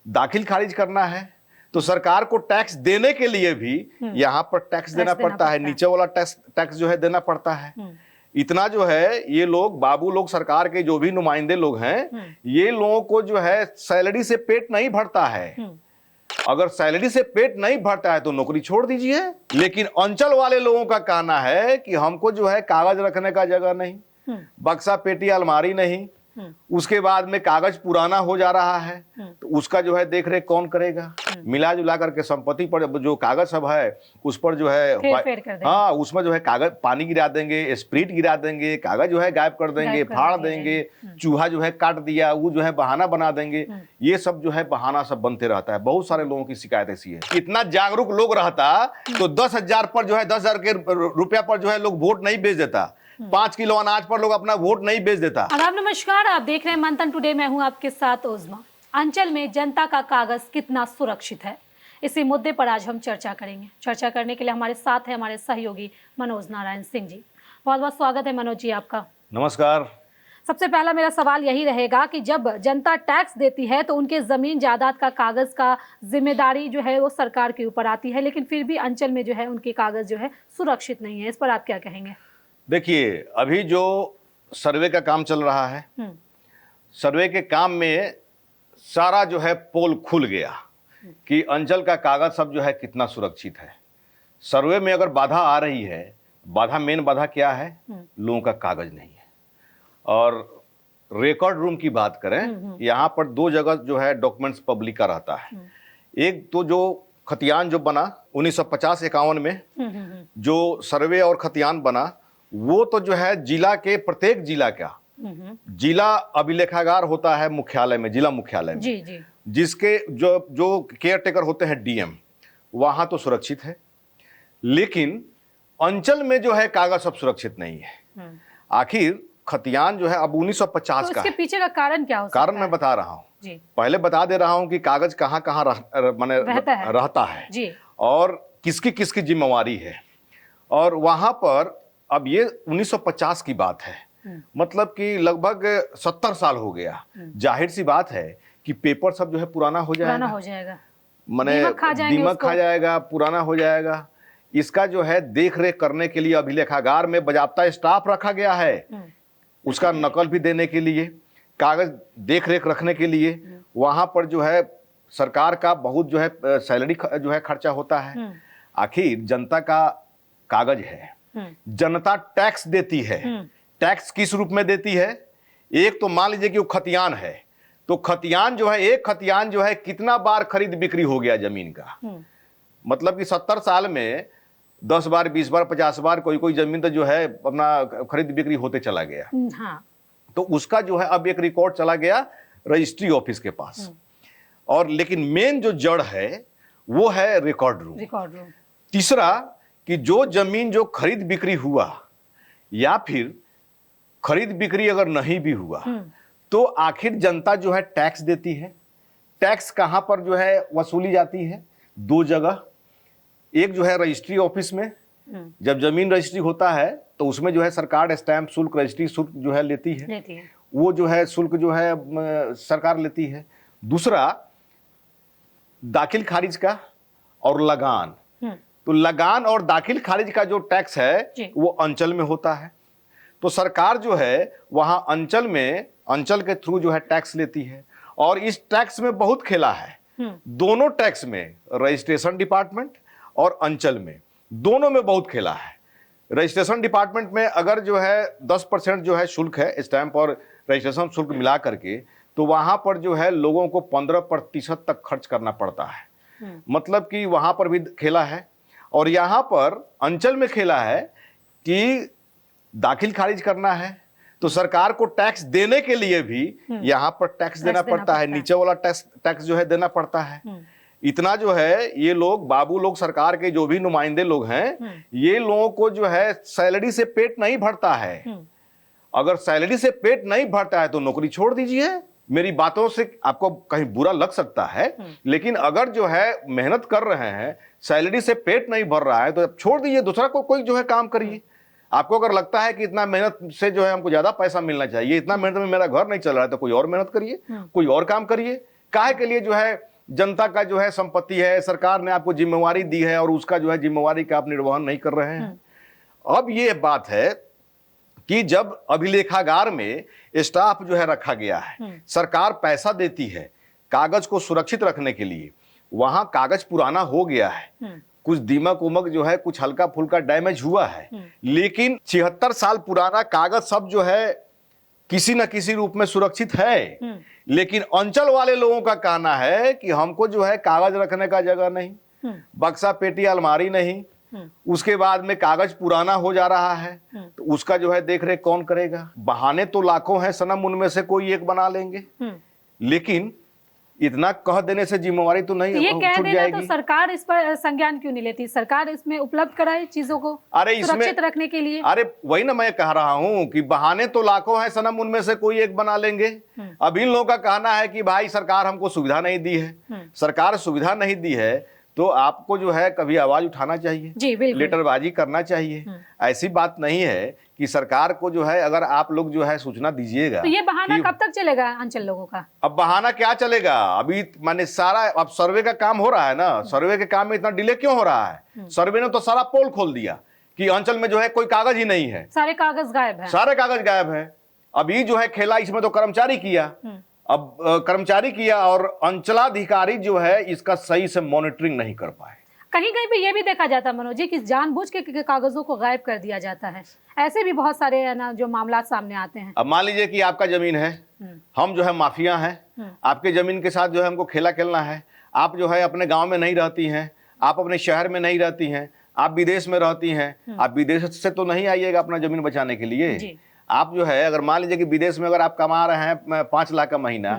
दाखिल खारिज करना है तो सरकार को टैक्स देने के लिए भी यहाँ पर टैक्स देना पड़ता है, नीचे वाला टैक्स जो है देना पड़ता है। इतना जो है ये लोग बाबू लोग, सरकार के जो भी नुमाइंदे लोग हैं, ये लोगों को जो है सैलरी से पेट नहीं भरता है। अगर सैलरी से पेट नहीं भरता है तो नौकरी छोड़ दीजिए। लेकिन अंचल वाले लोगों का कहना है कि हमको जो है कागज रखने का जगह नहीं, बक्सा पेटी अलमारी नहीं, उसके बाद में कागज पुराना हो जा रहा है तो उसका जो है देख रेख कौन करेगा। मिला जुला करके संपत्ति पर जो कागज सब है उस पर जो है हाँ उसमें जो है कागज पानी गिरा देंगे, स्प्रिट गिरा देंगे, कागज जो है गायब कर देंगे, फाड़ देंगे, चूहा जो है काट दिया, वो जो है बहाना बना देंगे। ये सब जो है बहाना सब बनते रहता है। बहुत सारे लोगों की शिकायत ऐसी है। इतना जागरूक लोग रहता तो 10,000 पर जो है 10,000 के रुपया पर जो है लोग वोट नहीं बेच देता, 5 किलो अनाज पर लोग अपना वोट नहीं बेच देता। आदाब, नमस्कार, आप देख रहे हैं मंथन टुडे। मैं हूं आपके साथ ओज़मा। अंचल में जनता का कागज कितना सुरक्षित है, इसी मुद्दे पर आज हम चर्चा करेंगे। चर्चा करने के लिए हमारे साथ है हमारे सहयोगी मनोज नारायण सिंह जी। बहुत बहुत स्वागत है मनोज जी आपका। नमस्कार। सबसे पहला मेरा सवाल यही रहेगा कि जब जनता टैक्स देती है तो उनके जमीन जायदाद का कागज का जिम्मेदारी जो है वो सरकार के ऊपर आती है, लेकिन फिर भी अंचल में जो है उनके कागज जो है सुरक्षित नहीं है। इस पर आप क्या कहेंगे? देखिए, अभी जो सर्वे का काम चल रहा है, सर्वे के काम में सारा जो है पोल खुल गया कि अंचल का कागज सब जो है कितना सुरक्षित है। सर्वे में अगर बाधा आ रही है, मेन बाधा क्या है? लोगों का कागज नहीं है। और रिकॉर्ड रूम की बात करें, यहाँ पर 2 जगह जो है डॉक्यूमेंट्स पब्लिक का रहता है। एक तो जो खतियान जो बना 1950-51 में जो सर्वे और खतियान बना, वो तो जो है जिला के प्रत्येक जिला का जिला अभिलेखागार होता है मुख्यालय में, जिला मुख्यालय में, जी। जिसके जो केयर टेकर होते हैं डीएम, वहां तो सुरक्षित है। लेकिन अंचल में जो है कागज सब सुरक्षित नहीं है। आखिर खतियान जो है अब 1950 तो का इसके पीछे का कारण क्या हो सकता कारण मैं बता रहा हूँ। पहले बता दे रहा हूँ कि कागज कहाँ कहाँ रहता है जी, और किसकी किसकी जिम्मेवारी है। और वहां पर अब ये 1950 की बात है, मतलब कि लगभग 70 साल हो गया। जाहिर सी बात है कि पेपर सब जो है पुराना हो जाएगा, माने दीमक खा जाएगा, पुराना हो जाएगा। इसका जो है देख रेख करने के लिए अभिलेखागार में बाजाबता स्टाफ रखा गया है, उसका नकल भी देने के लिए, कागज देख रेख रखने के लिए। वहां पर जो है सरकार का बहुत जो है सैलरी जो है खर्चा होता है। आखिर जनता का कागज है, जनता टैक्स देती है। टैक्स किस रूप में देती है? एक तो मान लीजिए कि वो खतियान है, तो खतियान जो है, एक खतियान जो है कितना बार खरीद बिक्री हो गया जमीन का। मतलब कि 70 साल में 10 बार, 20 बार, 50 बार कोई जमीन तो जो है अपना खरीद बिक्री होते चला गया। हाँ। तो उसका जो है अब एक रिकॉर्ड चला गया रजिस्ट्री ऑफिस के पास। और लेकिन मेन जो जड़ है वो है रिकॉर्ड रूम। तीसरा कि जो जमीन जो खरीद बिक्री हुआ या फिर खरीद बिक्री अगर नहीं भी हुआ तो आखिर जनता जो है टैक्स देती है। टैक्स कहां पर जो है वसूली जाती है? 2 जगह। एक जो है रजिस्ट्री ऑफिस में, जब जमीन रजिस्ट्री होता है तो उसमें जो है सरकार स्टैंप शुल्क, रजिस्ट्री शुल्क जो है लेती है। वो जो है शुल्क जो है सरकार लेती है। दूसरा दाखिल खारिज का और लगान। तो लगान और दाखिल खारिज का जो टैक्स है वो अंचल में होता है। तो सरकार जो है वहां अंचल के थ्रू जो है टैक्स लेती है। और इस टैक्स में बहुत खेला है। दोनों टैक्स में, रजिस्ट्रेशन डिपार्टमेंट और अंचल में, दोनों में बहुत खेला है। रजिस्ट्रेशन डिपार्टमेंट में अगर जो है 10% जो है शुल्क है, स्टैंप और रजिस्ट्रेशन शुल्क मिला करके, तो वहां पर जो है लोगों को 15% तक खर्च करना पड़ता है। मतलब कि वहां पर भी खेला है। और यहां पर अंचल में खेला है कि दाखिल खारिज करना है तो सरकार को टैक्स देने के लिए भी यहां पर टैक्स देना पड़ता है, नीचे वाला टैक्स जो है देना पड़ता है। इतना जो है ये लोग बाबू लोग, सरकार के जो भी नुमाइंदे लोग हैं, ये लोगों को जो है सैलरी से पेट नहीं भरता है। अगर सैलरी से पेट नहीं भरता है तो नौकरी छोड़ दीजिए। मेरी बातों से आपको कहीं बुरा लग सकता है, लेकिन अगर जो है मेहनत कर रहे हैं, सैलरी से पेट नहीं भर रहा है तो छोड़ दीजिए, दूसरा कोई जो है काम करिए। आपको अगर लगता है कि इतना मेहनत से जो है हमको ज्यादा पैसा मिलना चाहिए, इतना मेहनत में मेरा घर नहीं चल रहा है, तो कोई और मेहनत करिए, कोई और काम करिए। काहे के लिए जो है जनता का जो है संपत्ति है, सरकार ने आपको जिम्मेवारी दी है और उसका जो है जिम्मेवारी का आप निर्वहन नहीं कर रहे हैं। अब ये बात है कि जब अभिलेखागार में स्टाफ जो है रखा गया है, सरकार पैसा देती है कागज को सुरक्षित रखने के लिए, वहां कागज पुराना हो गया है, कुछ दीमक उमक जो है कुछ हल्का फुल्का डैमेज हुआ है, लेकिन 76 साल पुराना कागज सब जो है किसी न किसी रूप में सुरक्षित है। लेकिन अंचल वाले लोगों का कहना है कि हमको जो है कागज रखने का जगह नहीं, बक्सा पेटी अलमारी नहीं, उसके बाद में कागज पुराना हो जा रहा है, तो उसका जो है देख रेख कौन करेगा। बहाने तो लाखों हैं सनम, उनमें से कोई एक बना लेंगे, लेकिन इतना कह देने से जिम्मेवारी तो नहीं ये कह छूट देना जाएगी। तो सरकार इस पर संज्ञान क्यों नहीं लेती? सरकार इसमें उपलब्ध कराए चीजों को सुरक्षित रखने के लिए। अरे वही ना मैं कह रहा हूं कि बहाने तो लाखों हैं सनम, उनमें से कोई एक बना लेंगे। अब इन लोगों का कहना है कि भाई सरकार हमको सुविधा नहीं दी है, सरकार सुविधा नहीं दी है तो आपको जो है कभी आवाज उठाना चाहिए, जी बिल्कुल, लेटरबाजी करना चाहिए। ऐसी बात नहीं है कि सरकार को जो है अगर आप लोग जो है सूचना दीजिएगा तो ये बहाना कब तक चलेगा अंचल लोगों का? अब बहाना क्या चलेगा, अभी माने सारा अब सर्वे का काम हो रहा है ना, सर्वे के काम में इतना डिले क्यों हो रहा है? सर्वे ने तो सारा पोल खोल दिया कि अंचल में जो है कोई कागज ही नहीं है, सारे कागज गायब है, सारे कागज गायब है। अभी जो है खेला इसमें तो कर्मचारी किया, अब कर्मचारी किया और अंचलाधिकारी जो है इसका सही से मॉनिटरिंग नहीं कर पाए। कहीं कहीं पे ये भी देखा जाता है मनोज जी कि जानबूझ के कागजों को गायब कर दिया जाता है। ऐसे भी बहुत सारे है ना जो मामला सामने आते हैं। अब मान लीजिए कि आपका जमीन है, हम जो है माफिया हैं, आपके जमीन के साथ जो है हमको खेला खेलना है। आप जो है अपने गांव में नहीं रहती हैं, आप अपने शहर में नहीं रहती हैं, आप विदेश में रहती हैं, आप विदेश से तो नहीं आइएगा अपना जमीन बचाने के लिए। आप जो है अगर मान लीजिए कि विदेश में अगर आप कमा रहे हैं 5 लाख का महीना,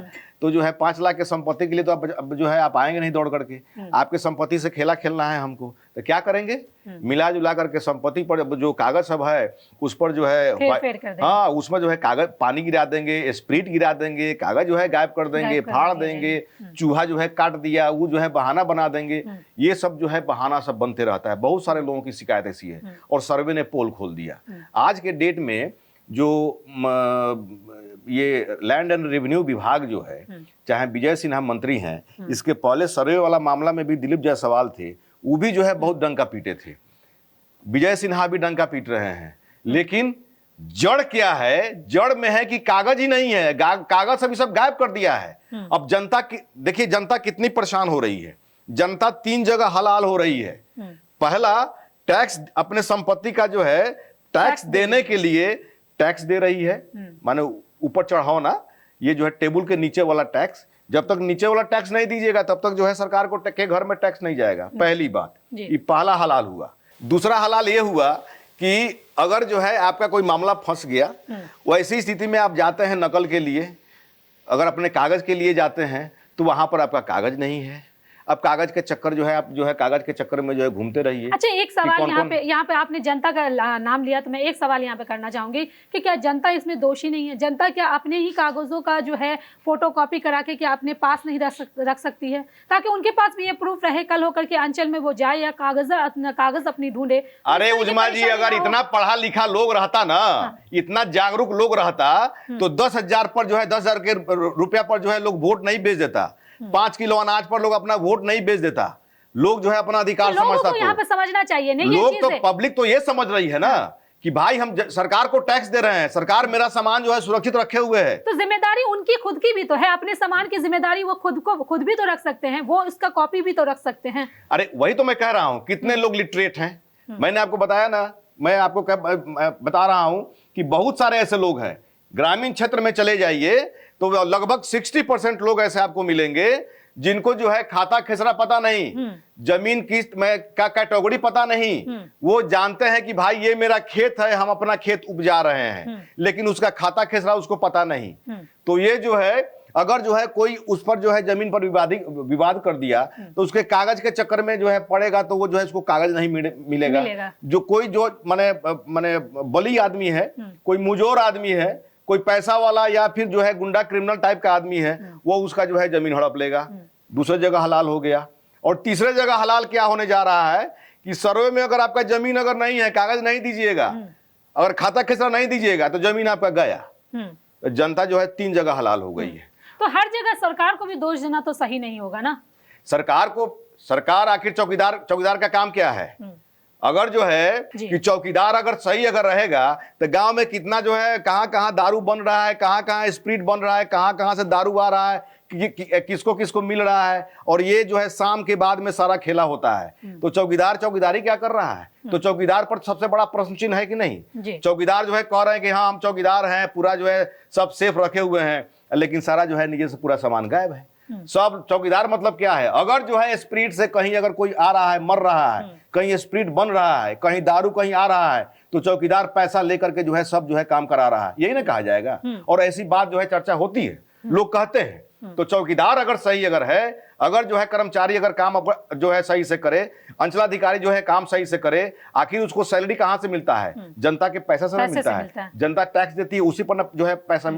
तो जो है 5 लाख के संपत्ति के लिए तो आप जो है आप आएंगे नहीं दौड़ करके, आपके संपत्ति से खेला खेलना है हमको, तो क्या करेंगे? मिला जुला करके संपत्ति पर जो कागज सब है उस पर जो है हाँ उसमें जो है कागज पानी गिरा देंगे, स्प्रिट गिरा देंगे, कागज जो है गायब कर देंगे, फाड़ देंगे, चूहा जो है काट दिया, वो जो है बहाना बना देंगे। ये सब जो है बहाना सब बनते रहता है। बहुत सारे लोगों की शिकायत ऐसी है और सर्वे ने पोल खोल दिया। आज के डेट में जो ये लैंड एंड रेवेन्यू विभाग जो है, चाहे विजय सिन्हा मंत्री हैं, इसके पहले सर्वे वाला मामला में भी दिलीप जायसवाल थे, वो भी जो है बहुत डंका पीटे थे। विजय सिन्हा भी डंका पीट रहे हैं, लेकिन जड़ क्या है? जड़ में है कि कागज ही नहीं है, कागज सभी सब गायब कर दिया है। अब जनता की देखिए, जनता कितनी परेशान हो रही है। जनता 3 जगह हलाल हो रही है। पहला, टैक्स अपने संपत्ति का जो है टैक्स देने के लिए टैक्स दे रही है, माने ऊपर चढ़ाओ ना, ये जो है टेबल के नीचे वाला टैक्स, जब तक नीचे वाला टैक्स नहीं दीजिएगा तब तक जो है सरकार को के घर में टैक्स नहीं जाएगा। पहली बात, ये पहला हलाल हुआ। दूसरा हलाल ये हुआ कि अगर जो है आपका कोई मामला फंस गया, वैसी स्थिति में आप जाते हैं नकल के लिए, अगर अपने कागज के लिए जाते हैं तो वहां पर आपका कागज नहीं है। अब कागज के चक्कर जो है आप जो है कागज के चक्कर में जो है घूमते रहिए। अच्छा, एक सवाल यहाँ पे आपने जनता का नाम लिया, तो मैं एक सवाल यहाँ पे करना चाहूंगी कि क्या जनता इसमें दोषी नहीं है? जनता क्या अपने ही कागजों का जो है फोटोकॉपी करा के क्या अपने पास नहीं रख सकती है, ताकि उनके पास भी ये प्रूफ रहे कल होकर के अंचल में वो जाए या कागज अपनी ढूंढे? अरे उजमा जी, अगर इतना पढ़ा लिखा लोग रहता ना, इतना जागरूक लोग रहता, तो 10,000 पर जो है 10,000 के रुपया पर जो है लोग वोट नहीं बेच देता, 5 किलो अनाज पर लोग अपना वोट नहीं बेच देता। लोग जो है अपना अधिकार समझता। तो यहाँ पे समझना चाहिए नहीं, लोग तो पब्लिक तो ये समझ रही है ना कि भाई हम सरकार को टैक्स दे रहे हैं, सरकार मेरा सामान जो है सुरक्षित रखे हुए है। तो जिम्मेदारी उनकी खुद की भी तो है, अपने सामान की जिम्मेदारी वो खुद भी तो रख सकते हैं, वो इसका कॉपी भी तो रख सकते हैं। अरे वही तो मैं कह रहा हूँ, कितने लोग लिटरेट हैं। मैंने आपको बताया ना, मैं आपको बता रहा हूं कि बहुत सारे ऐसे लोग हैं। ग्रामीण क्षेत्र में चले जाइए तो लगभग 60% लोग ऐसे आपको मिलेंगे जिनको जो है खाता खेसरा पता नहीं, जमीन किस्त में का कैटेगरी पता नहीं। वो जानते हैं कि भाई ये मेरा खेत है, हम अपना खेत उपजा रहे हैं, लेकिन उसका खाता खेसरा उसको पता नहीं। तो ये जो है, अगर जो है कोई उस पर जो है जमीन पर विवाद कर दिया तो उसके कागज के चक्कर में जो है पड़ेगा, तो वो जो है उसको कागज नहीं मिलेगा। जो कोई जो माने बली आदमी है, कोई मुजोर आदमी है, कोई पैसा वाला या फिर जो है गुंडा क्रिमिनल टाइप का आदमी है, वो उसका जो है जमीन हड़प लेगा। दूसरे जगह हलाल हो गया। और तीसरे जगह हलाल क्या होने जा रहा है कि सर्वे में अगर आपका जमीन अगर नहीं है, कागज नहीं दीजिएगा, अगर खाता खेसरा नहीं दीजिएगा तो जमीन आपका गया। जनता जो है 3 जगह हलाल हो गई है। तो हर जगह सरकार को भी दोष देना तो सही नहीं होगा ना। सरकार आखिर चौकीदार का काम क्या है? अगर जो है कि चौकीदार अगर सही अगर रहेगा तो गांव में कितना जो है कहां दारू बन रहा है, कहां स्प्रिट बन रहा है, कहां से दारू आ रहा है, किसको किसको मिल रहा है, और ये जो है शाम के बाद में सारा खेला होता है। तो चौकीदारी क्या कर रहा है? तो चौकीदार पर सबसे बड़ा प्रश्न चिन्ह है कि नहीं? चौकीदार जो है कह रहे हैं कि हाँ हम चौकीदार हैं, पूरा जो है सब सेफ रखे हुए हैं, लेकिन सारा जो है नीचे से पूरा सामान गायब है। सब चौकीदार मतलब क्या है? अगर जो है स्प्रिट से कहीं अगर कोई आ रहा है, मर रहा है, कहीं स्प्रिट बन रहा है, कहीं दारू कहीं आ रहा है, तो चौकीदार पैसा लेकर के जो है सब जो है काम करा रहा है, यही ना कहा जाएगा। और ऐसी बात जो है चर्चा होती है, लोग कहते हैं। तो चौकीदार अगर सही अगर है, अगर जो है कर्मचारी अगर काम जो है सही से करे, अंचलाधिकारी जो है काम सही से करे, आखिर उसको सैलरी कहां से मिलता है? जनता के पैसा से नहीं मिलता है। जनता टैक्स देती है, उसी पर जो है पैसा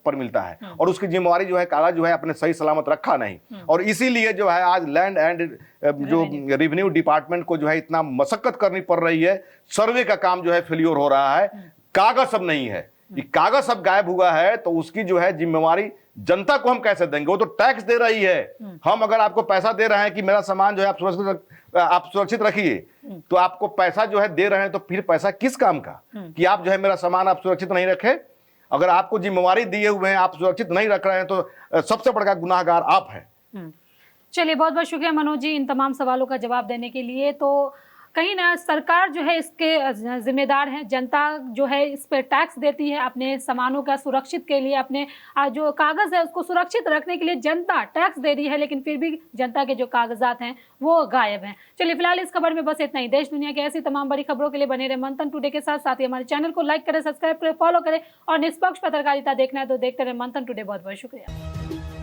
पर मिलता है, और उसकी जिम्मेवारी जो है कागज जो है अपने सही सलामत रखा नहीं। और इसीलिए जो है आज लैंड एंड जो रेवेन्यू डिपार्टमेंट को जो है इतना मशक्कत करनी पड़ रही है। सर्वे का काम जो है फेल्योर हो रहा है, कागज सब नहीं है, कागज सब गायब हुआ है, तो उसकी जो है जिम्मेवारी जनता को हम कैसे देंगे? वो तो टैक्स दे रही है। हम अगर आपको पैसा दे रहे हैं कि मेरा सामान जो है आप सुरक्षित रखिए, तो आपको पैसा जो है दे रहे हैं, तो फिर पैसा किस काम का कि आप जो है मेरा सामान आप सुरक्षित नहीं रखे? अगर आपको जिम्मेवारी दिए हुए हैं, आप सुरक्षित नहीं रख रहे हैं, तो सबसे बड़ा गुनाहगार आप हैं। चलिए, बहुत बहुत शुक्रिया मनोज जी इन तमाम सवालों का जवाब देने के लिए। तो कहीं ना सरकार जो है इसके जिम्मेदार है, जनता जो है इस पे टैक्स देती है अपने सामानों का सुरक्षित के लिए, अपने जो कागज़ है उसको सुरक्षित रखने के लिए जनता टैक्स दे रही है, लेकिन फिर भी जनता के जो कागजात हैं वो गायब हैं। चलिए, फिलहाल इस खबर में बस इतना ही। देश दुनिया की ऐसी तमाम बड़ी खबरों के लिए बने रहे मंथन टुडे के साथ। साथ ही हमारे चैनल को लाइक करें, सब्सक्राइब करें, फॉलो करें, और निष्पक्ष पत्रकारिता देखना है तो देखते रहे मंथन टुडे। बहुत बहुत शुक्रिया।